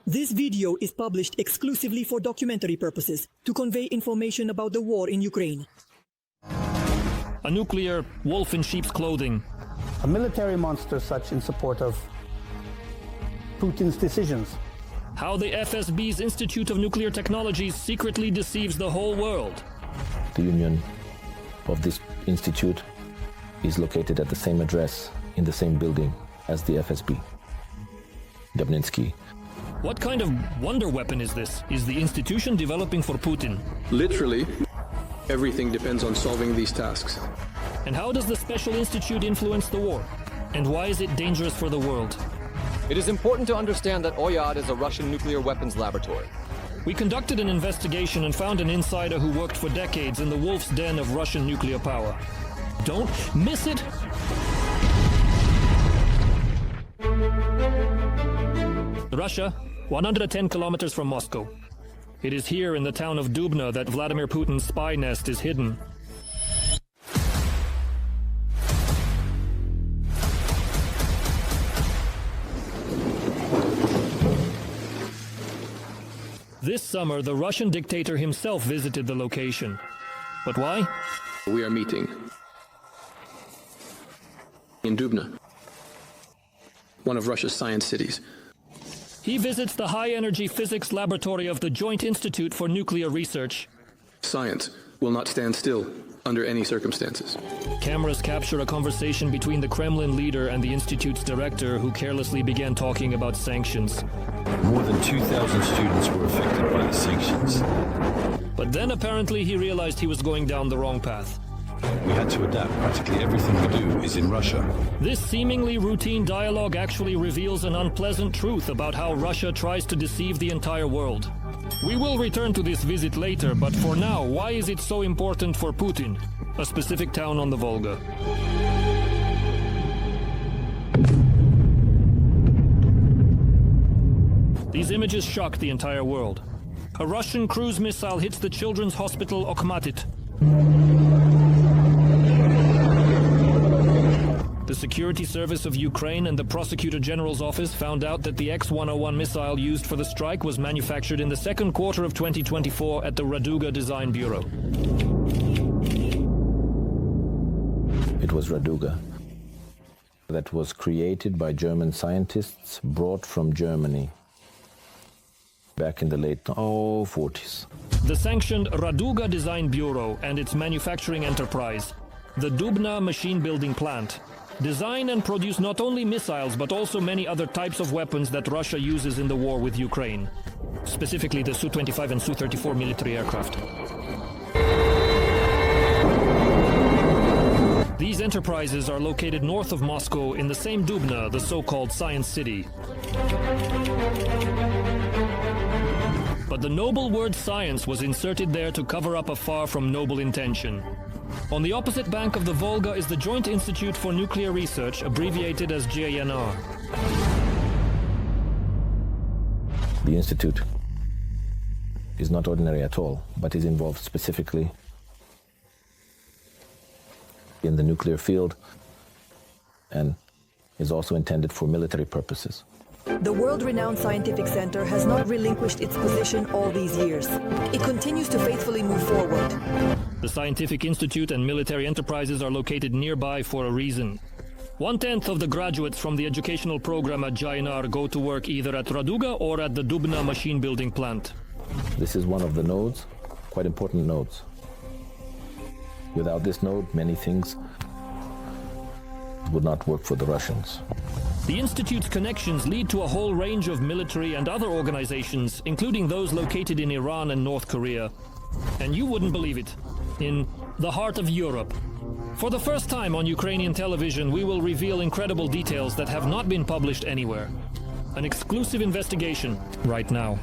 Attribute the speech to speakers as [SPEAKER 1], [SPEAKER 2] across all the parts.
[SPEAKER 1] This video is published exclusively for documentary purposes to convey information about the war in Ukraine.
[SPEAKER 2] A nuclear wolf in sheep's clothing.
[SPEAKER 3] A military monster such in support of Putin's decisions.
[SPEAKER 2] How the FSB's Institute of Nuclear Technologies secretly deceives the whole world.
[SPEAKER 4] The union of this institute is located at the same address in the same building as the FSB. Dubna.
[SPEAKER 2] What kind of wonder weapon is this? Is the institution developing for Putin?
[SPEAKER 5] Literally, everything depends on solving these tasks.
[SPEAKER 2] And how does the Special Institute influence the war? And why is it dangerous for the world?
[SPEAKER 6] It is important to understand that Oyad is a Russian nuclear weapons laboratory.
[SPEAKER 2] We conducted an investigation and found an insider who worked for decades in the wolf's den of Russian nuclear power. Don't miss it! Russia, 110 kilometers from Moscow. It is here in the town of Dubna that Vladimir Putin's spy nest is hidden. This summer, the Russian dictator himself visited the location. But why?
[SPEAKER 5] We are meeting in Dubna, one of Russia's science cities.
[SPEAKER 2] He visits the high-energy physics laboratory of the Joint Institute for Nuclear Research.
[SPEAKER 5] Science will not stand still under any circumstances.
[SPEAKER 2] Cameras capture a conversation between the Kremlin leader and the institute's director, who carelessly began talking about sanctions.
[SPEAKER 7] More than 2,000 students were affected by the sanctions.
[SPEAKER 2] But then apparently he realized he was going down the wrong path.
[SPEAKER 7] We had to adapt. Practically everything we do is in Russia.
[SPEAKER 2] This seemingly routine dialogue actually reveals an unpleasant truth about how Russia tries to deceive the entire world. We will return to this visit later, but for now, why is it so important for Putin, a specific town on the Volga? These images shocked the entire world. A Russian cruise missile hits the children's hospital Okhmatit. The Security Service of Ukraine and the Prosecutor General's office found out that the X-101 missile used for the strike was manufactured in the second quarter of 2024 at the Raduga Design Bureau.
[SPEAKER 4] It was Raduga that was created by German scientists brought from Germany back in the late 40s.
[SPEAKER 2] The sanctioned Raduga Design Bureau and its manufacturing enterprise, the Dubna machine building plant, design and produce not only missiles but also many other types of weapons that Russia uses in the war with Ukraine, specifically the Su-25 and Su-34 military aircraft. These enterprises are located north of Moscow in the same Dubna, the so-called Science City. But the noble word science was inserted there to cover up a far from noble intention. On the opposite bank of the Volga is the Joint Institute for Nuclear Research, abbreviated as JNR.
[SPEAKER 4] The institute is not ordinary at all, but is involved specifically in the nuclear field and is also intended for military purposes.
[SPEAKER 1] The world-renowned scientific center has not relinquished its position all these years. It continues to faithfully move forward.
[SPEAKER 2] The scientific institute and military enterprises are located nearby for a reason. 1/10 of the graduates from the educational program at JNR go to work either at Raduga or at the Dubna machine building plant.
[SPEAKER 4] This is one of the nodes, quite important nodes. Without this node, many things would not work for the Russians.
[SPEAKER 2] The Institute's connections lead to a whole range of military and other organizations, including those located in Iran and North Korea. And you wouldn't believe it, in the heart of Europe. For the first time on Ukrainian television, we will reveal incredible details that have not been published anywhere. An exclusive investigation right now.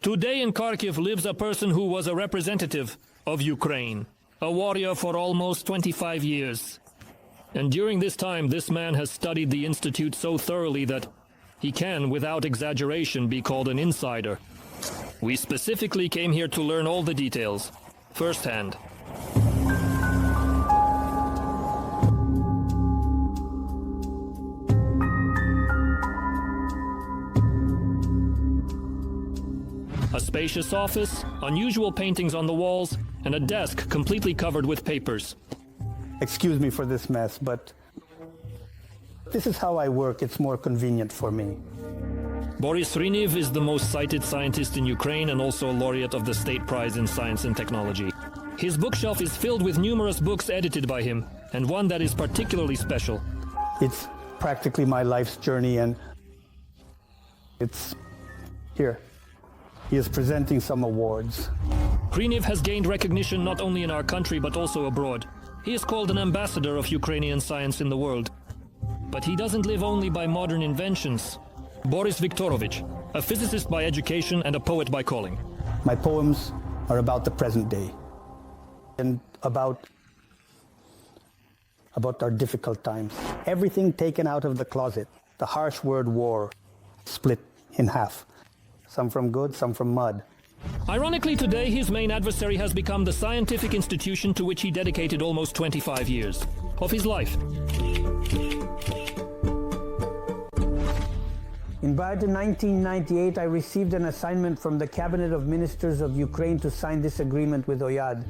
[SPEAKER 2] Today in Kharkiv lives a person who was a representative of Ukraine, a warrior for almost 25 years. And during this time, this man has studied the Institute so thoroughly that he can, without exaggeration, be called an insider. We specifically came here to learn all the details, firsthand. A spacious office, unusual paintings on the walls, and a desk completely covered with papers.
[SPEAKER 3] Excuse me for this mess, but this is how I work. It's more convenient for me.
[SPEAKER 2] Boris Hrynev is the most cited scientist in Ukraine and also a laureate of the State Prize in Science and Technology. His bookshelf is filled with numerous books edited by him, and one that is particularly special.
[SPEAKER 3] It's practically my life's journey, and it's here. He is presenting some awards.
[SPEAKER 2] Hrynev has gained recognition not only in our country but also abroad. He is called an ambassador of Ukrainian science in the world. But he doesn't live only by modern inventions. Boris Viktorovich, a physicist by education and a poet by calling.
[SPEAKER 3] My poems are about the present day and about our difficult times. Everything taken out of the closet. The harsh word war, split in half. Some from good, some from mud.
[SPEAKER 2] Ironically, today his main adversary has become the scientific institution to which he dedicated almost 25 years of his life.
[SPEAKER 3] In Bayer in 1998, I received an assignment from the Cabinet of Ministers of Ukraine to sign this agreement with OYAD.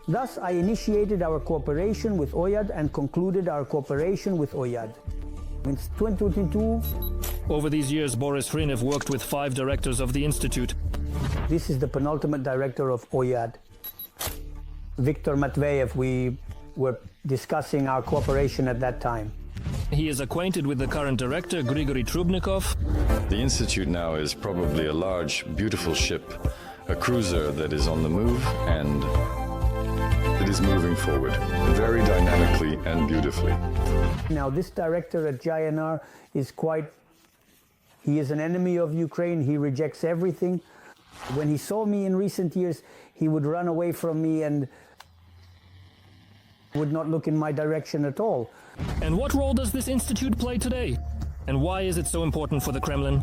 [SPEAKER 3] Thus, I initiated our cooperation with OYAD and concluded our cooperation with OYAD. In 2022,
[SPEAKER 2] over these years, Boris Hrynev worked with 5 directors of the institute.
[SPEAKER 3] This is the penultimate director of OYAD, Viktor Matveyev. We were discussing our cooperation at that time.
[SPEAKER 2] He is acquainted with the current director, Grigory Trubnikov.
[SPEAKER 7] The Institute now is probably a large, beautiful ship, a cruiser that is on the move and it is moving forward, very dynamically and beautifully.
[SPEAKER 3] Now, this director at JNR he is an enemy of Ukraine. He rejects everything. When he saw me in recent years, he would run away from me and would not look in my direction at all.
[SPEAKER 2] And what role does this institute play today? And why is it so important for the Kremlin?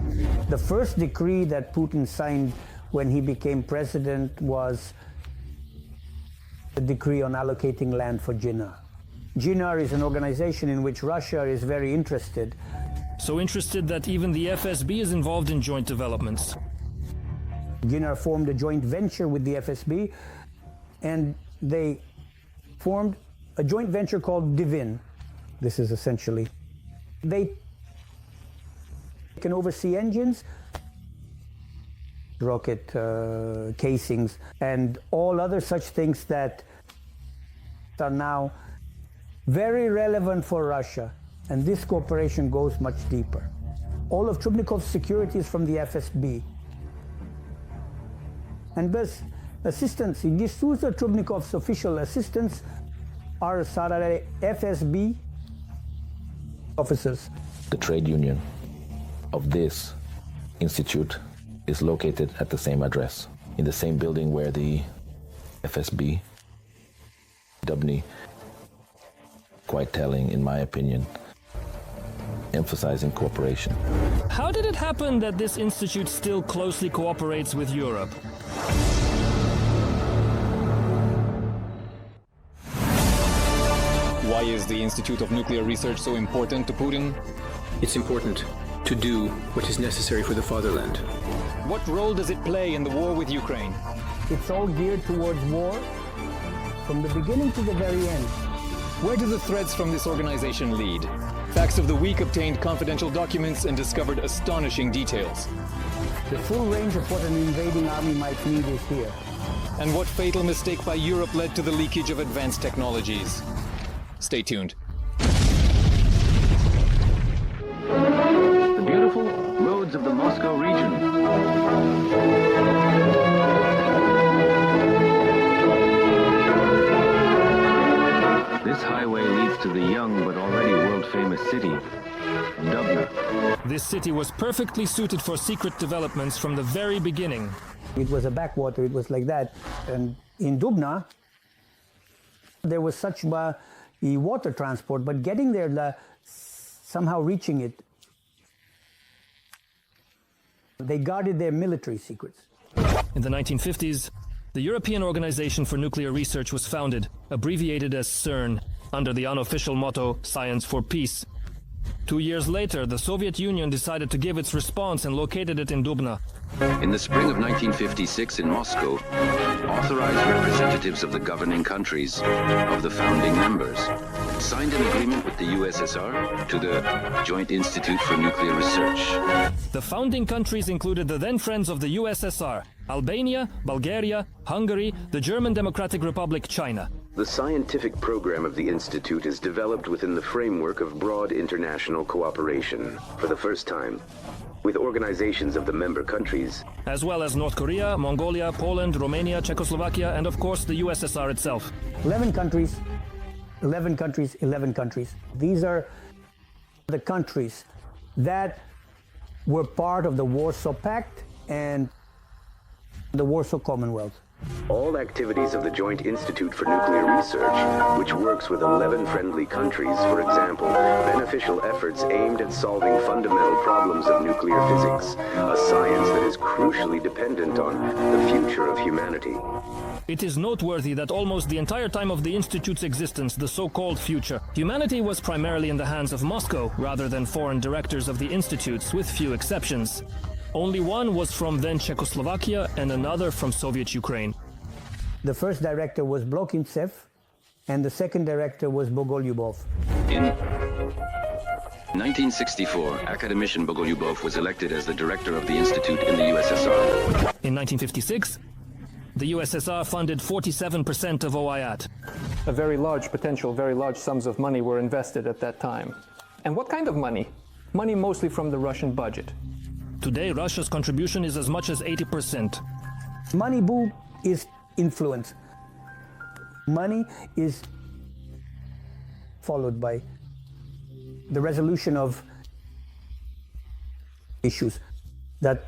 [SPEAKER 3] The first decree that Putin signed when he became president was a decree on allocating land for GNR. GNR is an organization in which Russia is very interested.
[SPEAKER 2] So interested that even the FSB is involved in joint developments.
[SPEAKER 3] GNR formed a joint venture with the FSB, and they formed a joint venture called deceiving. This is essentially, they can oversee engines, rocket casings, and all other such things that are now very relevant for Russia. And this cooperation goes much deeper. All of Trubnikov's security is from the FSB. And thus, assistants, these two are Trubnikov's official assistants are FSB officers.
[SPEAKER 4] The trade union of this institute is located at the same address, in the same building where the FSB, Dubna, quite telling in my opinion, emphasizing cooperation.
[SPEAKER 2] How did it happen that this institute still closely cooperates with Europe?
[SPEAKER 6] Why is the Institute of Nuclear Research so important to Putin?
[SPEAKER 5] It's important to do what is necessary for the fatherland.
[SPEAKER 6] What role does it play in the war with Ukraine?
[SPEAKER 3] It's all geared towards war from the beginning to the very end.
[SPEAKER 6] Where do the threads from this organization lead? Facts of the week obtained confidential documents and discovered astonishing details.
[SPEAKER 3] The full range of what an invading army might need is here.
[SPEAKER 6] And what fatal mistake by Europe led to the leakage of advanced technologies? Stay tuned.
[SPEAKER 8] The beautiful roads of the Moscow region. This highway leads to the young but already world-famous city, Dubna.
[SPEAKER 2] This city was perfectly suited for secret developments from the very beginning.
[SPEAKER 3] It was a backwater, it was like that. And in Dubna, there was such the water transport, but getting there, somehow reaching it, they guarded their military secrets.
[SPEAKER 2] In the 1950s, the European Organization for Nuclear Research was founded, abbreviated as CERN, under the unofficial motto, Science for Peace. 2 years later, the Soviet Union decided to give its response and located it in Dubna.
[SPEAKER 9] In the spring of 1956 in Moscow, authorized representatives of the governing countries, of the founding members, signed an agreement with the USSR to the Joint Institute for Nuclear Research.
[SPEAKER 2] The founding countries included the then friends of the USSR, Albania, Bulgaria, Hungary, the German Democratic Republic, China.
[SPEAKER 10] The scientific program of the Institute is developed within the framework of broad international cooperation for the first time, with organizations of the member countries,
[SPEAKER 2] as well as North Korea, Mongolia, Poland, Romania, Czechoslovakia, and of course the USSR itself.
[SPEAKER 3] 11 countries, 11 countries, 11 countries. These are the countries that were part of the Warsaw Pact and the Warsaw Commonwealth.
[SPEAKER 10] All activities of the Joint Institute for Nuclear Research, which works with 11 friendly countries, for example, beneficial efforts aimed at solving fundamental problems of nuclear physics, a science that is crucially dependent on the future of humanity.
[SPEAKER 2] It is noteworthy that almost the entire time of the Institute's existence, the so-called future, humanity was primarily in the hands of Moscow, rather than foreign directors of the institutes, with few exceptions. Only one was from then Czechoslovakia and another from Soviet Ukraine.
[SPEAKER 3] The first director was Blokintsev, and the second director was Bogolyubov.
[SPEAKER 9] In 1964, academician Bogolyubov was elected as the director of the institute in the USSR.
[SPEAKER 2] In 1956, the USSR funded 47% of OIAD.
[SPEAKER 11] A very large potential, very large sums of money were invested at that time. And what kind of money? Money mostly from the Russian budget.
[SPEAKER 2] Today, Russia's contribution is as much as 80%.
[SPEAKER 3] Money, boo, is influence. Money is followed by the resolution of issues that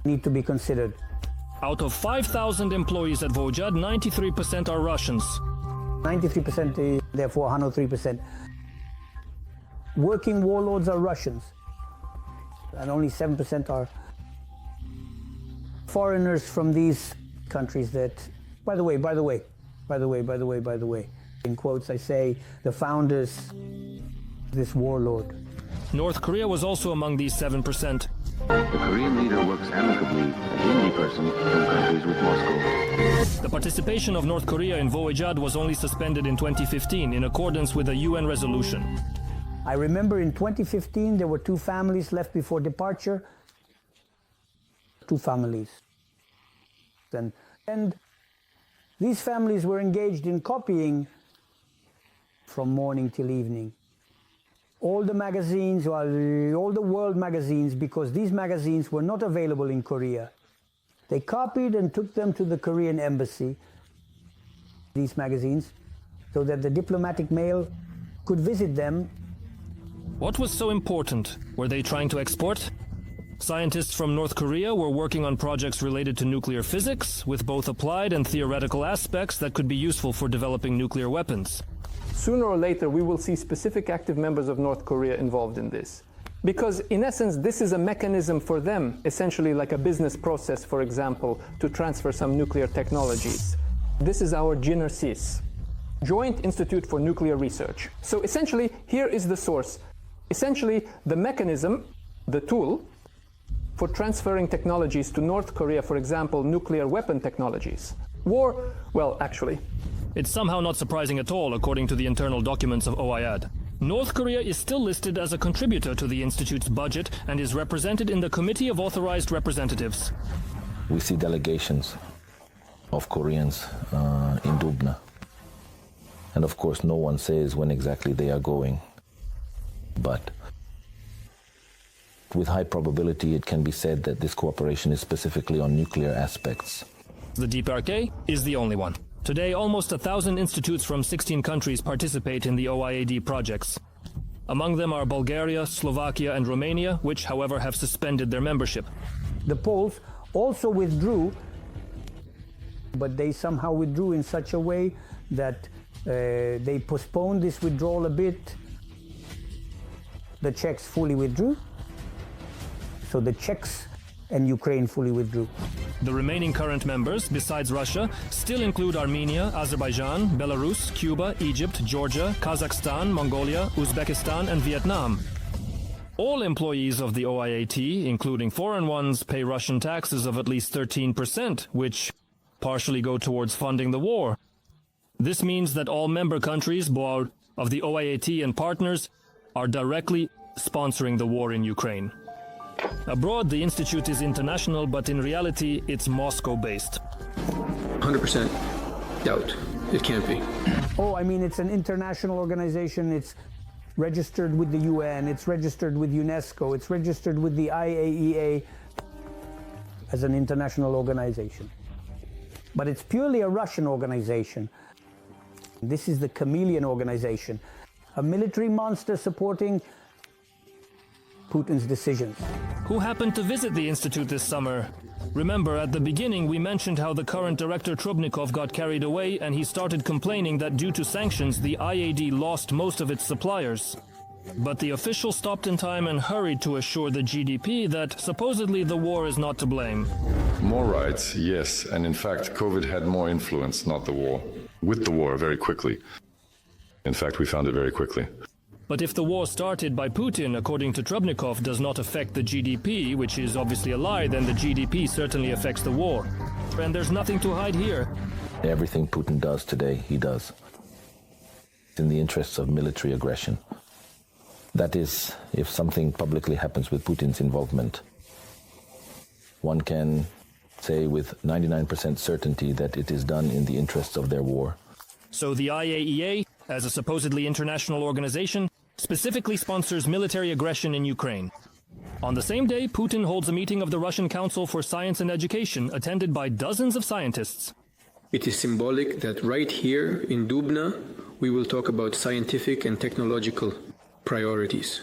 [SPEAKER 3] need to be considered.
[SPEAKER 2] Out of 5,000 employees at Vojad, 93% are Russians.
[SPEAKER 3] 93%, therefore 103%. Working warlords are Russians, and only 7% are foreigners from these countries that, by the way, in quotes I say, the founders, this warlord.
[SPEAKER 2] North Korea was also among these 7%.
[SPEAKER 8] The Korean leader works amicably, a Hindi person from countries with Moscow.
[SPEAKER 2] The participation of North Korea in Vojad was only suspended in 2015 in accordance with a UN resolution.
[SPEAKER 3] I remember in 2015 there were 2 families left before departure. 2 families. And these families were engaged in copying from morning till evening. All the magazines, all the world magazines, because these magazines were not available in Korea. They copied and took them to the Korean embassy, these magazines, so that the diplomatic mail could visit them.
[SPEAKER 2] What was so important? Were they trying to export? Scientists from North Korea were working on projects related to nuclear physics, with both applied and theoretical aspects that could be useful for developing nuclear weapons.
[SPEAKER 11] Sooner or later, we will see specific active members of North Korea involved in this. Because, in essence, this is a mechanism for them, essentially like a business process, for example, to transfer some nuclear technologies. This is our JINRCIS, Joint Institute for Nuclear Research. So essentially, here is the source. Essentially, the mechanism, the tool, for transferring technologies to North Korea, for example, nuclear weapon technologies.
[SPEAKER 2] It's somehow not surprising at all, according to the internal documents of OIAD. North Korea is still listed as a contributor to the Institute's budget and is represented in the Committee of Authorized Representatives.
[SPEAKER 4] We see delegations of Koreans in Dubna. And of course, no one says when exactly they are going. But with high probability, it can be said that this cooperation is specifically on nuclear aspects.
[SPEAKER 2] The DPRK is the only one. Today, almost 1,000 institutes from 16 countries participate in the OIAD projects. Among them are Bulgaria, Slovakia, and Romania, which, however, have suspended their membership.
[SPEAKER 3] The Poles also withdrew, but they somehow withdrew in such a way that they postponed this withdrawal a bit. The Czechs fully withdrew. So the Czechs and Ukraine fully withdrew.
[SPEAKER 2] The remaining current members, besides Russia, still include Armenia, Azerbaijan, Belarus, Cuba, Egypt, Georgia, Kazakhstan, Mongolia, Uzbekistan, and Vietnam. All employees of the OIAT, including foreign ones, pay Russian taxes of at least 13%, which partially go towards funding the war. This means that all member countries of the OIAT and partners are directly sponsoring the war in Ukraine. Abroad, the institute is international, but in reality, it's Moscow-based.
[SPEAKER 5] 100% doubt. It can't be.
[SPEAKER 3] Oh, I mean, it's an international organization. It's registered with the UN. It's registered with UNESCO. It's registered with the IAEA as an international organization. But it's purely a Russian organization. This is the chameleon organization, a military monster supporting Putin's decisions.
[SPEAKER 2] Who happened to visit the institute this summer? Remember, at the beginning we mentioned how the current director Trubnikov got carried away and he started complaining that due to sanctions the IAD lost most of its suppliers. But the official stopped in time and hurried to assure the GDP that supposedly the war is not to blame.
[SPEAKER 7] More rights, yes, and in fact COVID had more influence, not the war. With the war very quickly. In fact, we found it very quickly.
[SPEAKER 2] But if the war started by Putin, according to Trubnikov, does not affect the GDP, which is obviously a lie, then the GDP certainly affects the war. And there's nothing to hide here.
[SPEAKER 4] Everything Putin does today, he does in the interests of military aggression. That is, if something publicly happens with Putin's involvement, one can say with 99% certainty that it is done in the interests of their war.
[SPEAKER 2] So the IAEA, as a supposedly international organization, specifically sponsors military aggression in Ukraine. On the same day, Putin holds a meeting of the Russian Council for Science and Education, attended by dozens of scientists.
[SPEAKER 5] It is symbolic that right here in Dubna, we will talk about scientific and technological priorities.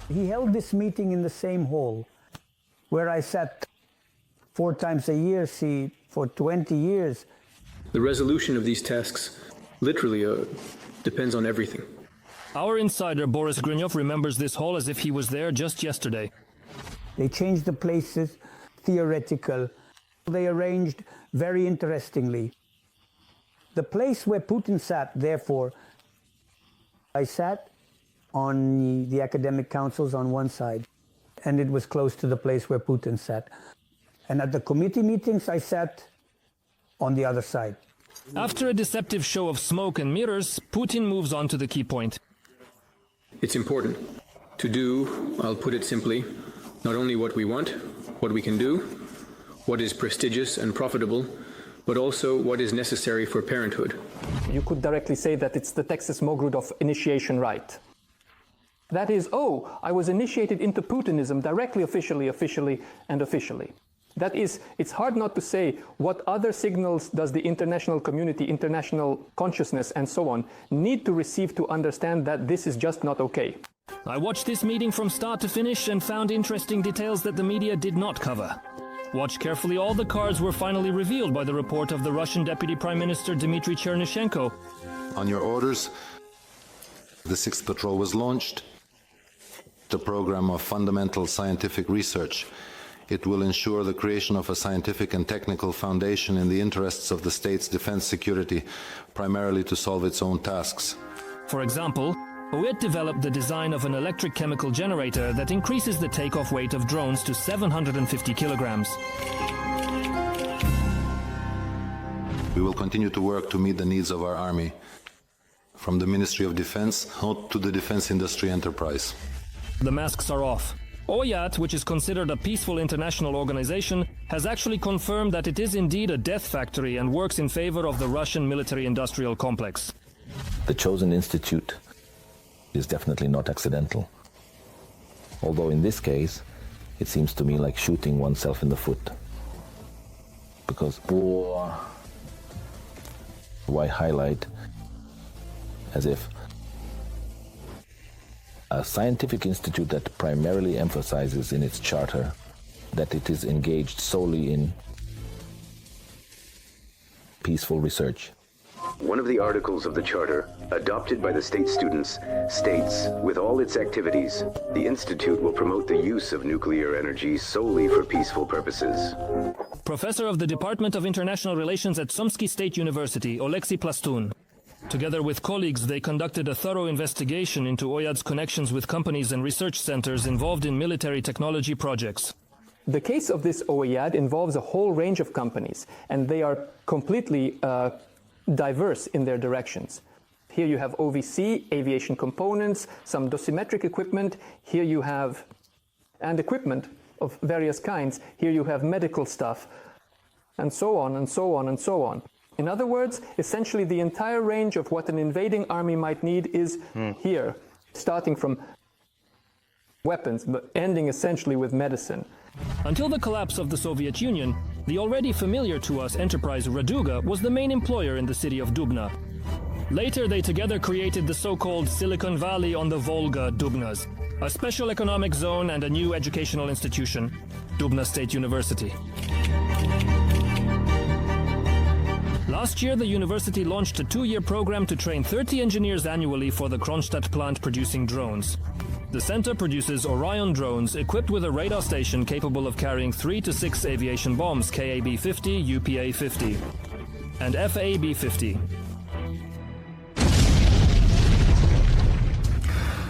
[SPEAKER 3] He held this meeting in the same hall where I sat 4 times a year, for 20 years.
[SPEAKER 5] The resolution of these tasks literally depends on everything.
[SPEAKER 2] Our insider Boris Grinyov remembers this hall as if he was there just yesterday.
[SPEAKER 3] They changed the places, theoretical. They arranged very interestingly. The place where Putin sat, therefore, I sat on the academic councils on one side, and it was close to the place where Putin sat. And at the committee meetings, I sat on the other side.
[SPEAKER 2] After a deceptive show of smoke and mirrors, Putin moves on to the key point.
[SPEAKER 5] It's important to do, I'll put it simply, not only what we want, what we can do, what is prestigious and profitable, but also what is necessary for parenthood.
[SPEAKER 11] You could directly say that it's the Texas Mogrud of initiation right. That is, oh, I was initiated into Putinism directly, officially, and officially. That is, it's hard not to say what other signals does the international community, international consciousness, and so on need to receive to understand that this is just not okay.
[SPEAKER 2] I watched this meeting from start to finish and found interesting details that the media did not cover. Watch carefully, all the cards were finally revealed by the report of the Russian Deputy Prime Minister Dmitry Chernyshenko.
[SPEAKER 12] On your orders, the 6th Patrol was launched. The program of fundamental scientific research. It will ensure the creation of a scientific and technical foundation in the interests of the state's defense security, primarily to solve its own tasks.
[SPEAKER 2] For example, OIT developed the design of an electric chemical generator that increases the takeoff weight of drones to 750 kilograms.
[SPEAKER 12] We will continue to work to meet the needs of our army, from the Ministry of Defense out to the defense industry enterprise.
[SPEAKER 2] The masks are off. OIAT, which is considered a peaceful international organization, has actually confirmed that it is indeed a death factory and works in favor of the Russian military-industrial complex.
[SPEAKER 4] The chosen institute is definitely not accidental. Although in this case, it seems to me like shooting oneself in the foot. Because why highlight as if a scientific institute that primarily emphasizes in its charter that it is engaged solely in peaceful research.
[SPEAKER 10] One of the articles of the Charter, adopted by the state students, states, with all its activities, the Institute will promote the use of nuclear energy solely for peaceful purposes.
[SPEAKER 2] Professor of the Department of International Relations at Sumsky State University, Oleksiy Plastun. Together with colleagues, they conducted a thorough investigation into Oyad's connections with companies and research centers involved in military technology projects.
[SPEAKER 11] The case of this Oyad involves a whole range of companies, and they are completely diverse in their directions. Here you have OVC, aviation components, some dosimetric equipment. Here you have, and equipment of various kinds. Here you have medical stuff, and so on, and so on, and so on. In other words, essentially the entire range of what an invading army might need is here, starting from weapons, but ending essentially with medicine.
[SPEAKER 2] Until the collapse of the Soviet Union, the already familiar to us enterprise Raduga was the main employer in the city of Dubna. Later, they together created the so-called Silicon Valley on the Volga, Dubnas, a special economic zone and a new educational institution, Dubna State University. Last year, the university launched a 2-year program to train 30 engineers annually for the Kronstadt plant producing drones. The center produces Orion drones equipped with a radar station capable of carrying 3 to 6 aviation bombs, KAB-50, UPA-50, and FAB-50.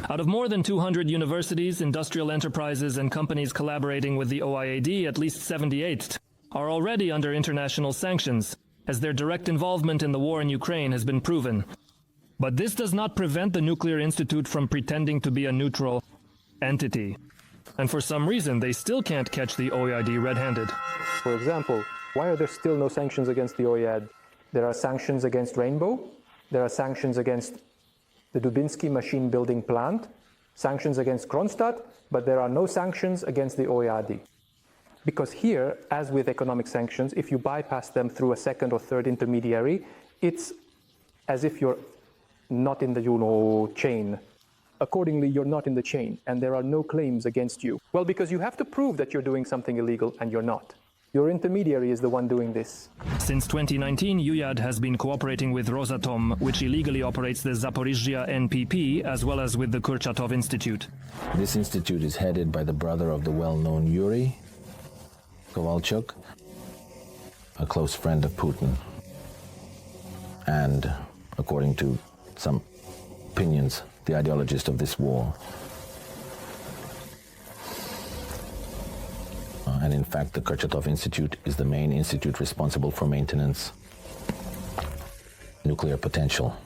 [SPEAKER 2] Out of more than 200 universities, industrial enterprises, and companies collaborating with the OIAD, at least 78 are already under international sanctions, as their direct involvement in the war in Ukraine has been proven. But this does not prevent the Nuclear Institute from pretending to be a neutral entity. And for some reason, they still can't catch the OIAD red-handed.
[SPEAKER 11] For example, why are there still no sanctions against the OIAD? There are sanctions against Rainbow, there are sanctions against the Dubinsky machine-building plant, sanctions against Kronstadt, but there are no sanctions against the OIAD. Because here, as with economic sanctions, if you bypass them through a second or third intermediary, it's as if you're not in the, chain. Accordingly, you're not in the chain, and there are no claims against you. Well, because you have to prove that you're doing something illegal, and you're not. Your intermediary is the one doing this.
[SPEAKER 2] Since 2019, UYAD has been cooperating with Rosatom, which illegally operates the Zaporizhzhia NPP, as well as with the Kurchatov Institute.
[SPEAKER 4] This institute is headed by the brother of the well-known Yuri Kovalchuk, a close friend of Putin, and, according to some opinions, the ideologist of this war. And in fact, the Kurchatov Institute is the main institute responsible for maintenance nuclear potential.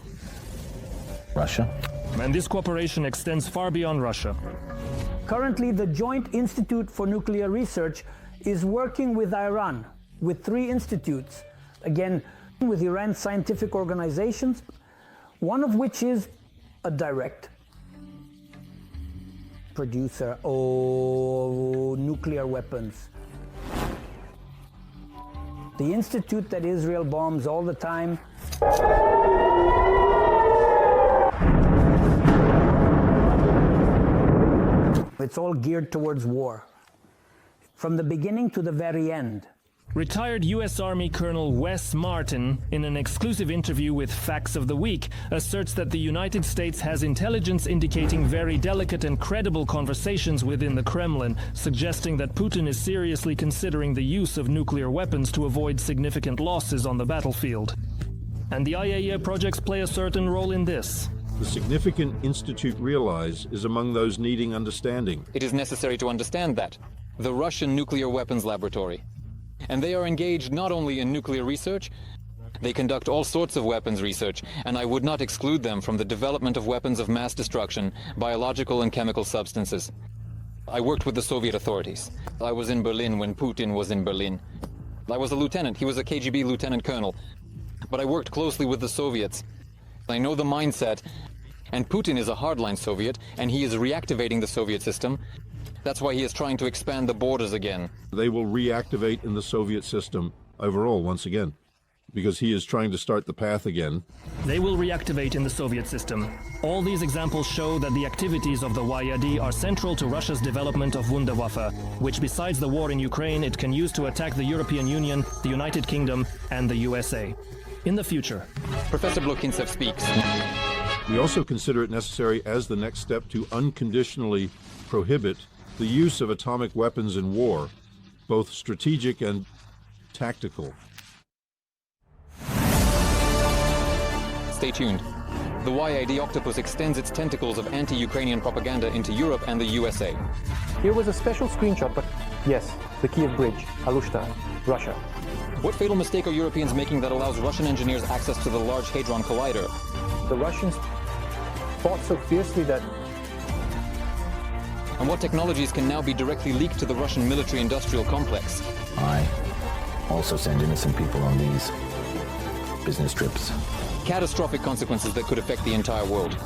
[SPEAKER 4] Russia?
[SPEAKER 2] And this cooperation extends far beyond Russia.
[SPEAKER 3] Currently, the Joint Institute for Nuclear Research is working with Iran, with 3 institutes, again, with Iran's scientific organizations, one of which is a direct producer of nuclear weapons. The institute that Israel bombs all the time. It's all geared towards war, from the beginning to the very end.
[SPEAKER 2] Retired U.S. Army Colonel Wes Martin, in an exclusive interview with Facts of the Week, asserts that the United States has intelligence indicating very delicate and credible conversations within the Kremlin, suggesting that Putin is seriously considering the use of nuclear weapons to avoid significant losses on the battlefield. And the IAEA projects play a certain role in this.
[SPEAKER 13] The significant Institute realize is among those needing understanding.
[SPEAKER 6] It is necessary to understand that. The Russian Nuclear Weapons Laboratory. And they are engaged not only in nuclear research, they conduct all sorts of weapons research, and I would not exclude them from the development of weapons of mass destruction, biological and chemical substances. I worked with the Soviet authorities. I was in Berlin when Putin was in Berlin. I was a lieutenant, he was a KGB lieutenant colonel. But I worked closely with the Soviets. I know the mindset, and Putin is a hardline Soviet, and he is reactivating the Soviet system. That's why he is trying to expand the borders again.
[SPEAKER 13] They will reactivate in the Soviet system overall once again, because he is trying to start the path again.
[SPEAKER 2] They will reactivate in the Soviet system. All these examples show that the activities of the YAD are central to Russia's development of Wunderwaffe, which besides the war in Ukraine, it can use to attack the European Union, the United Kingdom, and the USA. in the future.
[SPEAKER 6] Professor Blokintsev speaks.
[SPEAKER 13] We also consider it necessary as the next step to unconditionally prohibit the use of atomic weapons in war, both strategic and tactical.
[SPEAKER 6] Stay tuned. The YID octopus extends its tentacles of anti-Ukrainian propaganda into Europe and the USA.
[SPEAKER 11] Here was a special screenshot, but yes, the Kiev Bridge, Alushta, Russia.
[SPEAKER 6] What fatal mistake are Europeans making that allows Russian engineers access to the Large Hadron Collider?
[SPEAKER 11] The Russians fought so fiercely that...
[SPEAKER 6] And what technologies can now be directly leaked to the Russian military-industrial complex?
[SPEAKER 4] I also send innocent people on these business trips.
[SPEAKER 6] Catastrophic consequences that could affect the entire world.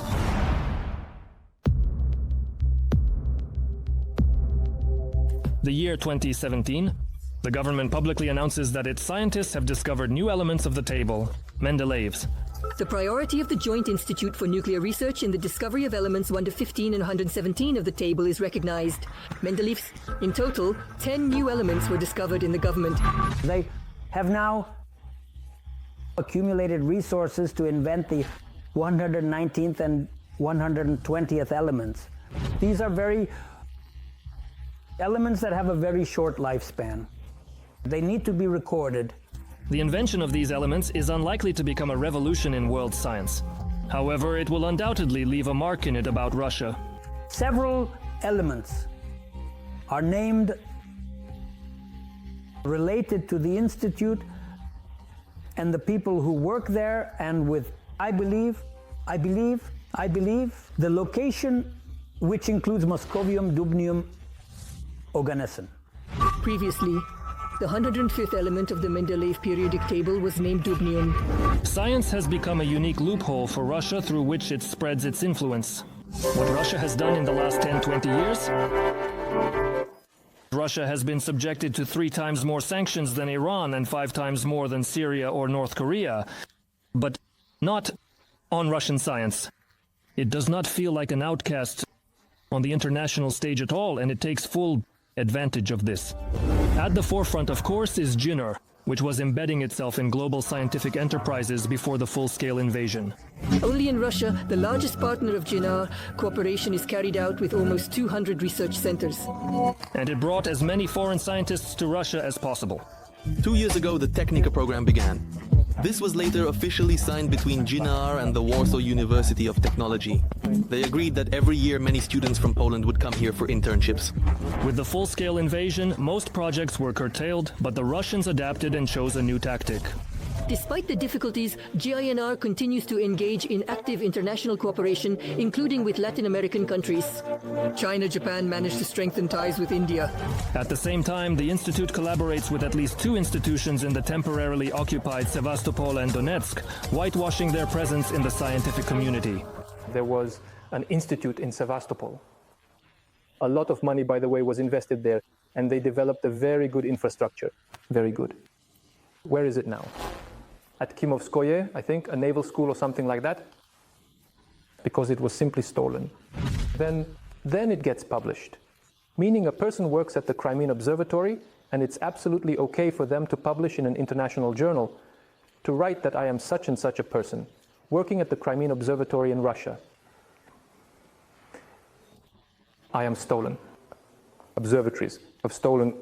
[SPEAKER 2] The year 2017, the government publicly announces that its scientists have discovered new elements of the table, Mendeleev's.
[SPEAKER 1] The priority of the Joint Institute for Nuclear Research in the discovery of elements 1 to 15 and 117 of the table is recognized. Mendeleev's, in total, 10 new elements were discovered in the government.
[SPEAKER 3] They have now accumulated resources to invent the 119th and 120th elements. These are elements that have a very short lifespan. They need to be recorded.
[SPEAKER 2] The invention of these elements is unlikely to become a revolution in world science. However, it will undoubtedly leave a mark in it about Russia.
[SPEAKER 3] Several elements are named related to the Institute and the people who work there, and with, I believe, the location which includes moscovium, dubnium, oganesson.
[SPEAKER 1] Previously, the 105th element of the Mendeleev periodic table was named dubnium.
[SPEAKER 2] Science has become a unique loophole for Russia through which it spreads its influence. What Russia has done in the last 10-20 years? Russia has been subjected to 3 times more sanctions than Iran and 5 times more than Syria or North Korea, but not on Russian science. It does not feel like an outcast on the international stage at all, and it takes full advantage of this. At the forefront, of course, is JINR, which was embedding itself in global scientific enterprises before the full-scale invasion.
[SPEAKER 1] Only in Russia, the largest partner of JINR, cooperation is carried out with almost 200 research centers.
[SPEAKER 2] And it brought as many foreign scientists to Russia as possible.
[SPEAKER 14] 2 years ago, the Technica program began. This was later officially signed between JINR and the Warsaw University of Technology. They agreed that every year many students from Poland would come here for internships.
[SPEAKER 2] With the full-scale invasion, most projects were curtailed, but the Russians adapted and chose a new tactic.
[SPEAKER 1] Despite the difficulties, GINR continues to engage in active international cooperation, including with Latin American countries. China, Japan managed to strengthen ties with India.
[SPEAKER 2] At the same time, the Institute collaborates with at least 2 institutions in the temporarily occupied Sevastopol and Donetsk, whitewashing their presence in the scientific community.
[SPEAKER 11] There was an institute in Sevastopol. A lot of money, by the way, was invested there, and they developed a very good infrastructure. Very good. Where is it now? At Kimovskoye, I think, a naval school or something like that, because it was simply stolen. Then it gets published, meaning a person works at the Crimean Observatory, and it's absolutely okay for them to publish in an international journal, to write that I am such and such a person, working at the Crimean Observatory in Russia. I am stolen. Observatories have stolen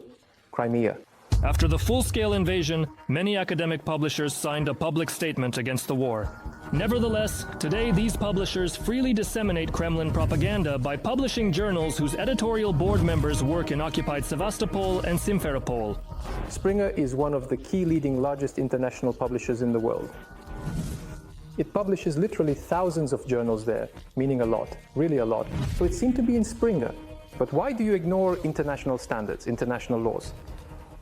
[SPEAKER 11] Crimea.
[SPEAKER 2] After the full-scale invasion, many academic publishers signed a public statement against the war. Nevertheless, today these publishers freely disseminate Kremlin propaganda by publishing journals whose editorial board members work in occupied Sevastopol and Simferopol.
[SPEAKER 11] Springer is one of the key leading largest international publishers in the world. It publishes literally thousands of journals there, meaning a lot, really a lot. So it seemed to be in Springer. But why do you ignore international standards, international laws?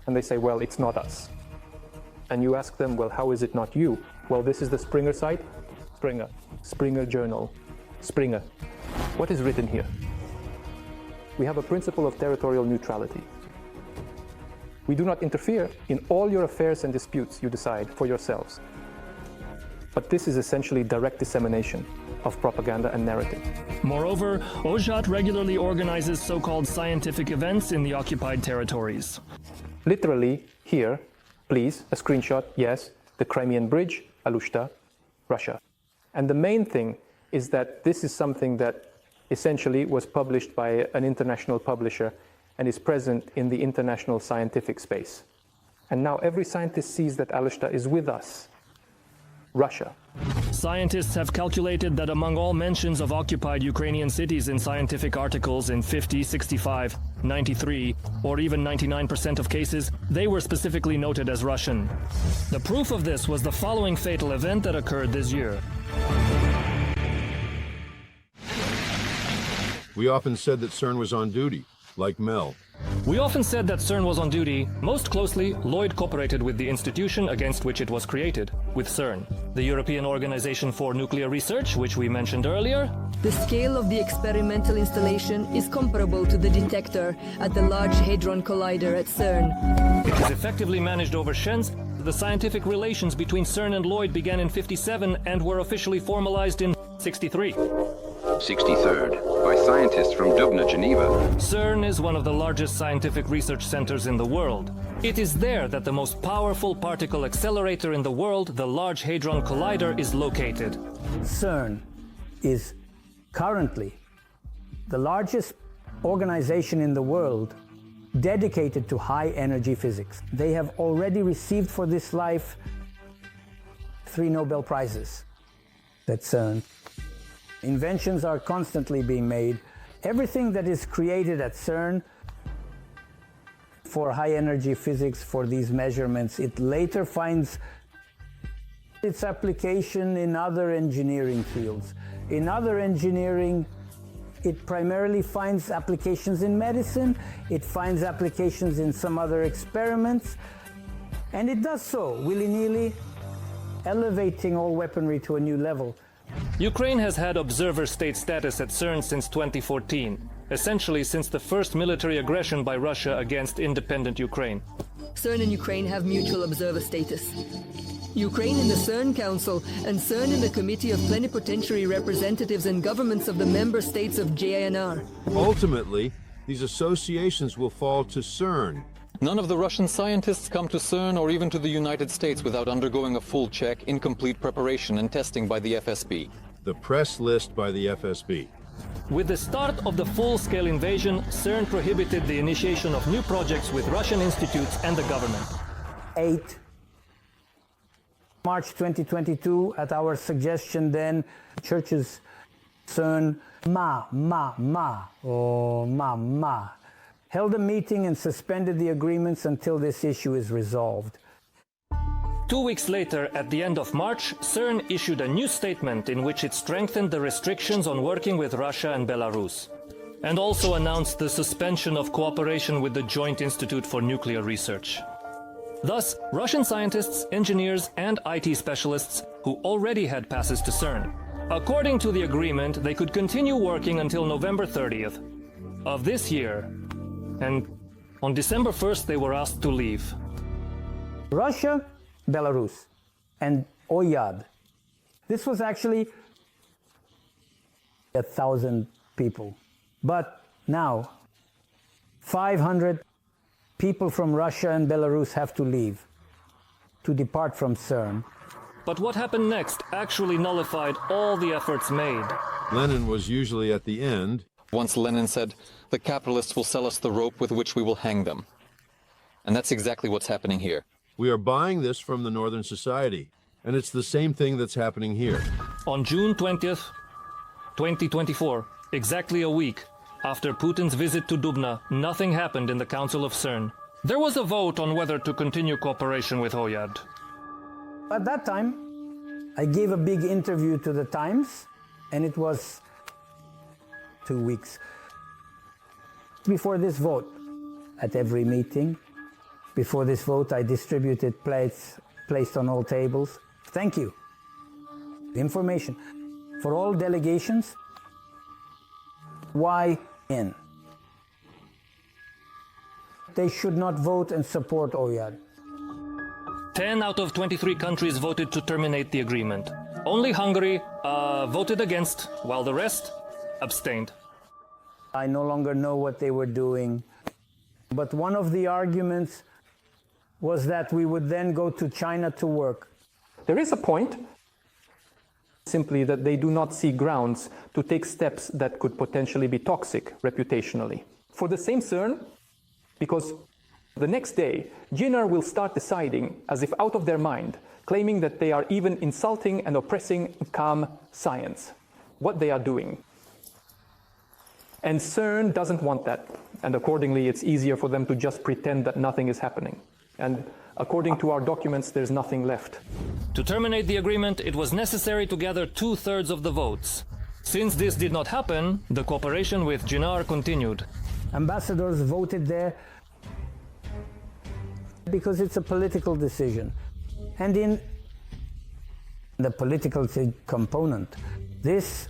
[SPEAKER 11] And they say, well, it's not us. And you ask them, well, how is it not you? Well, this is the Springer site. Springer. Springer Journal. Springer. What is written here? We have a principle of territorial neutrality. We do not interfere in all your affairs and disputes you decide for yourselves. But this is essentially direct dissemination of propaganda and narrative.
[SPEAKER 2] Moreover, OJAT regularly organizes so-called scientific events in the occupied territories.
[SPEAKER 11] Literally, here, please, a screenshot, yes, the Crimean Bridge, Alushta, Russia. And the main thing is that this is something that essentially was published by an international publisher and is present in the international scientific space. And now every scientist sees that Alushta is with us, Russia.
[SPEAKER 2] Scientists have calculated that among all mentions of occupied Ukrainian cities in scientific articles in 50, 65, 93, or even 99% of cases, they were specifically noted as Russian. The proof of this was the following fatal event that occurred this year.
[SPEAKER 13] We often said that CERN was on duty, like Mel.
[SPEAKER 2] We often said that CERN was on duty. Most closely, Lloyd cooperated with the institution against which it was created, with CERN, the European Organization for Nuclear Research, which we mentioned earlier.
[SPEAKER 1] The scale of the experimental installation is comparable to the detector at the Large Hadron Collider at CERN.
[SPEAKER 2] It is effectively managed over Shen's. The scientific relations between CERN and Lloyd began in 57 and were officially formalized in 63.
[SPEAKER 9] 63rd, by scientists from Dubna, Geneva.
[SPEAKER 2] CERN is one of the largest scientific research centers in the world. It is there that the most powerful particle accelerator in the world, the Large Hadron Collider, is located.
[SPEAKER 3] CERN is currently the largest organization in the world dedicated to high-energy physics. They have already received for this life 3 Nobel Prizes at CERN. Inventions are constantly being made. Everything that is created at CERN for high-energy physics, for these measurements, it later finds its application in other engineering fields. In other engineering, it primarily finds applications in medicine, it finds applications in some other experiments, and it does so willy-nilly, elevating all weaponry to a new level.
[SPEAKER 2] Ukraine has had observer state status at CERN since 2014, essentially since the first military aggression by Russia against independent Ukraine.
[SPEAKER 1] CERN and Ukraine have mutual observer status. Ukraine in the CERN Council and CERN in the Committee of Plenipotentiary Representatives and Governments of the Member States of JNR.
[SPEAKER 13] Ultimately, these associations will fall to CERN.
[SPEAKER 6] None of the Russian scientists come to CERN or even to the United States without undergoing a full check, incomplete preparation and testing by the FSB.
[SPEAKER 13] The press list by the FSB.
[SPEAKER 2] With the start of the full-scale invasion, CERN prohibited the initiation of new projects with Russian institutes and the government.
[SPEAKER 3] 8 March 2022, at our suggestion then, churches, CERN, held a meeting and suspended the agreements until this issue is resolved.
[SPEAKER 2] 2 weeks later, at the end of March, CERN issued a new statement in which it strengthened the restrictions on working with Russia and Belarus, and also announced the suspension of cooperation with the Joint Institute for Nuclear Research. Thus, Russian scientists, engineers, and IT specialists who already had passes to CERN. According to the agreement, they could continue working until November 30th of this year, and on December 1st they were asked to leave.
[SPEAKER 3] Russia, Belarus, and OYAD. This was actually 1,000 people. But now, 500 people from Russia and Belarus have to leave, to depart from CERN.
[SPEAKER 2] But what happened next actually nullified all the efforts made.
[SPEAKER 13] Lenin was usually at the end.
[SPEAKER 6] Once Lenin said, "The capitalists will sell us the rope with which we will hang them." And that's exactly what's happening here.
[SPEAKER 13] We are buying this from the Northern Society, and it's the same thing that's happening here.
[SPEAKER 2] On June 20th, 2024, exactly a week after Putin's visit to Dubna, nothing happened in the Council of CERN. There was a vote on whether to continue cooperation with OYAD.
[SPEAKER 3] At that time, I gave a big interview to the Times, and it was 2 weeks before this vote. At every meeting, before this vote, I distributed plates placed on all tables. Thank you. Information for all delegations. Why in? They should not vote and support OYAD.
[SPEAKER 2] 10 out of 23 countries voted to terminate the agreement. Only Hungary voted against, while the rest abstained.
[SPEAKER 3] I no longer know what they were doing, but one of the arguments was that we would then go to China to work.
[SPEAKER 11] There is a point, simply that they do not see grounds to take steps that could potentially be toxic reputationally. For the same CERN, because the next day, GNR will start deciding, as if out of their mind, claiming that they are even insulting and oppressing calm science, what they are doing. And CERN doesn't want that, and accordingly it's easier for them to just pretend that nothing is happening. And according to our documents, there's nothing left.
[SPEAKER 2] To terminate the agreement, it was necessary to gather 2/3 of the votes. Since this did not happen, the cooperation with GNR continued.
[SPEAKER 3] Ambassadors voted there because it's a political decision. And in the political component, this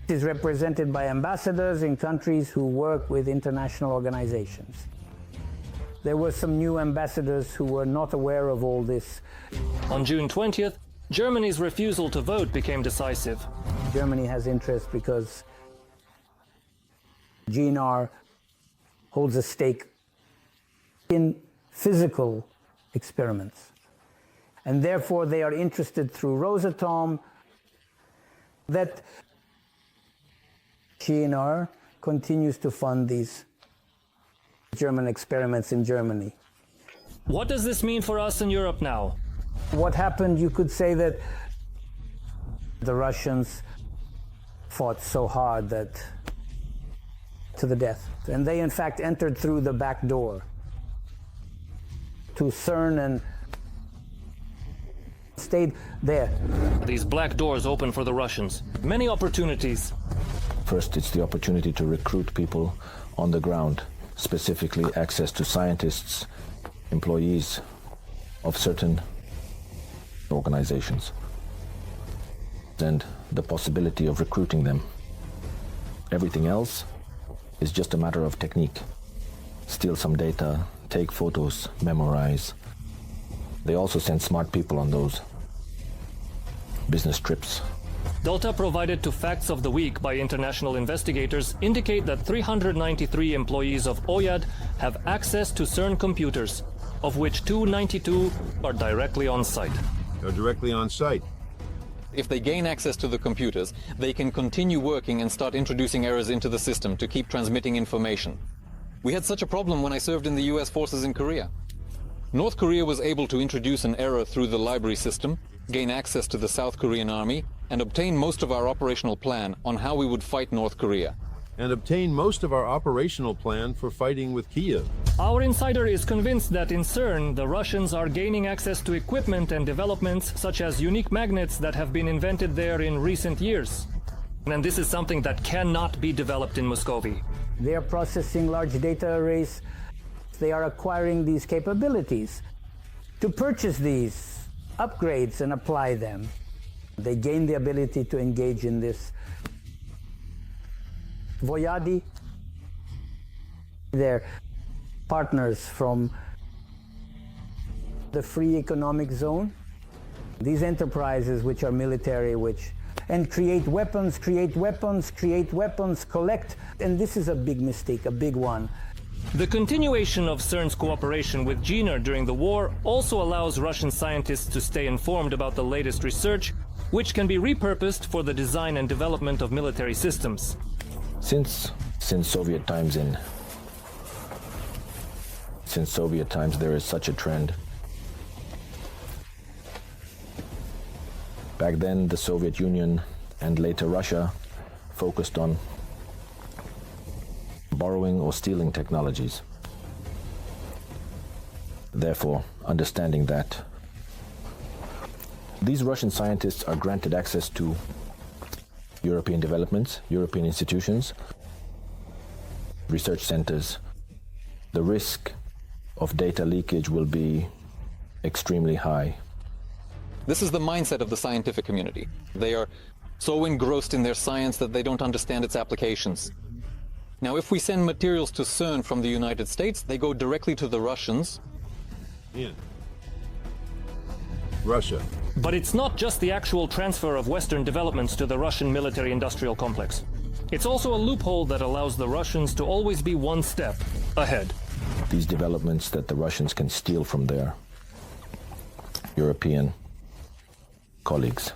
[SPEAKER 3] is represented by ambassadors in countries who work with international organizations. There were some new ambassadors who were not aware of all this.
[SPEAKER 2] On June 20th, Germany's refusal to vote became decisive.
[SPEAKER 3] Germany has interest because GNR holds a stake in physical experiments. And therefore they are interested through Rosatom that GNR continues to fund these German experiments in Germany.
[SPEAKER 2] What does this mean for us in Europe now?
[SPEAKER 3] What happened, you could say that the Russians fought so hard that to the death. And they in fact entered through the back door to CERN and stayed there.
[SPEAKER 2] These black doors open for the Russians. Many opportunities.
[SPEAKER 4] First, it's the opportunity to recruit people on the ground, specifically access to scientists, employees of certain organizations, and the possibility of recruiting them. Everything else is just a matter of technique. Steal some data, take photos, memorize. They also send smart people on those business trips.
[SPEAKER 2] Data provided to Facts of the Week by international investigators indicate that 393 employees of OIAD have access to CERN computers, of which 292 are directly on site.
[SPEAKER 13] They're directly on site.
[SPEAKER 6] If they gain access to the computers, they can continue working and start introducing errors into the system to keep transmitting information. We had such a problem when I served in the US forces in Korea. North Korea was able to introduce an error through the library system, gain access to the South Korean army, and obtain most of our operational plan on how we would fight North Korea.
[SPEAKER 13] And obtain most of our operational plan for fighting with Kiev.
[SPEAKER 2] Our insider is convinced that in CERN, the Russians are gaining access to equipment and developments such as unique magnets that have been invented there in recent years. And this is something that cannot be developed in Muscovy.
[SPEAKER 3] They are processing large data arrays. They are acquiring these capabilities to purchase these upgrades and apply them. They gain the ability to engage in this. Voyadi, they're partners from the free economic zone. These enterprises which are military, and create weapons, collect, and this is a big mistake, a big one.
[SPEAKER 2] The continuation of CERN's cooperation with GNR during the war also allows Russian scientists to stay informed about the latest research, which can be repurposed for the design and development of military systems.
[SPEAKER 4] Since Soviet times there is such a trend. Back then the Soviet Union and later Russia focused on borrowing or stealing technologies. Therefore, understanding that, these Russian scientists are granted access to European developments, European institutions, research centers. The risk of data leakage will be extremely high.
[SPEAKER 6] This is the mindset of the scientific community. They are so engrossed in their science that they don't understand its applications. Now, if we send materials to CERN from the United States, they go directly to the Russians.
[SPEAKER 13] In Russia.
[SPEAKER 2] But it's not just the actual transfer of Western developments to the Russian military-industrial complex. It's also a loophole that allows the Russians to always be one step ahead.
[SPEAKER 4] These developments that the Russians can steal from there European colleagues.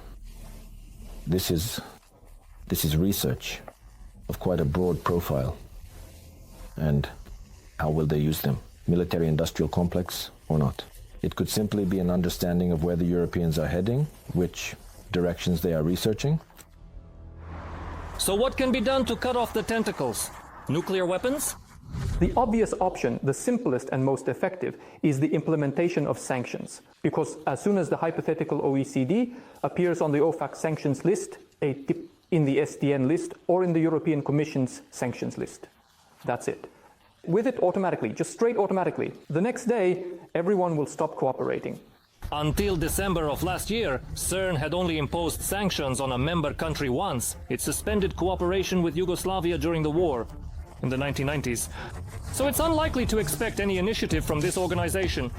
[SPEAKER 4] This is research of quite a broad profile. And how will they use them? Military-industrial complex or not? It could simply be an understanding of where the Europeans are heading, which directions they are researching.
[SPEAKER 2] So what can be done to cut off the tentacles? Nuclear weapons?
[SPEAKER 11] The obvious option, the simplest and most effective, is the implementation of sanctions. Because as soon as the hypothetical OECD appears on the OFAC sanctions list, in the SDN list, or in the European Commission's sanctions list. That's it. With it automatically, just straight automatically, the next day, everyone will stop cooperating.
[SPEAKER 2] Until December of last year, CERN had only imposed sanctions on a member country once. It suspended cooperation with Yugoslavia during the war in the 1990s. So it's unlikely to expect any initiative from this organization.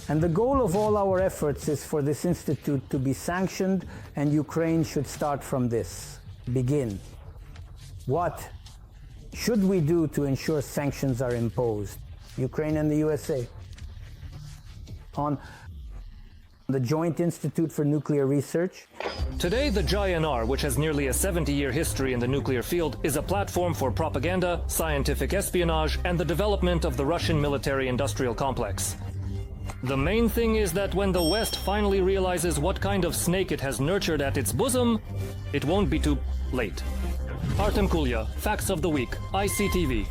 [SPEAKER 3] And the goal of all our efforts is for this institute to be sanctioned, and Ukraine should start from this. Begin. What should we do to ensure sanctions are imposed? Ukraine and the USA. On the Joint Institute for Nuclear Research.
[SPEAKER 2] Today, the JINR, which has nearly a 70-year history in the nuclear field, is a platform for propaganda, scientific espionage, and the development of the Russian military-industrial complex. The main thing is that when the West finally realizes what kind of snake it has nurtured at its bosom, it won't be too late. Artem Kulia, Facts of the Week, ICTV.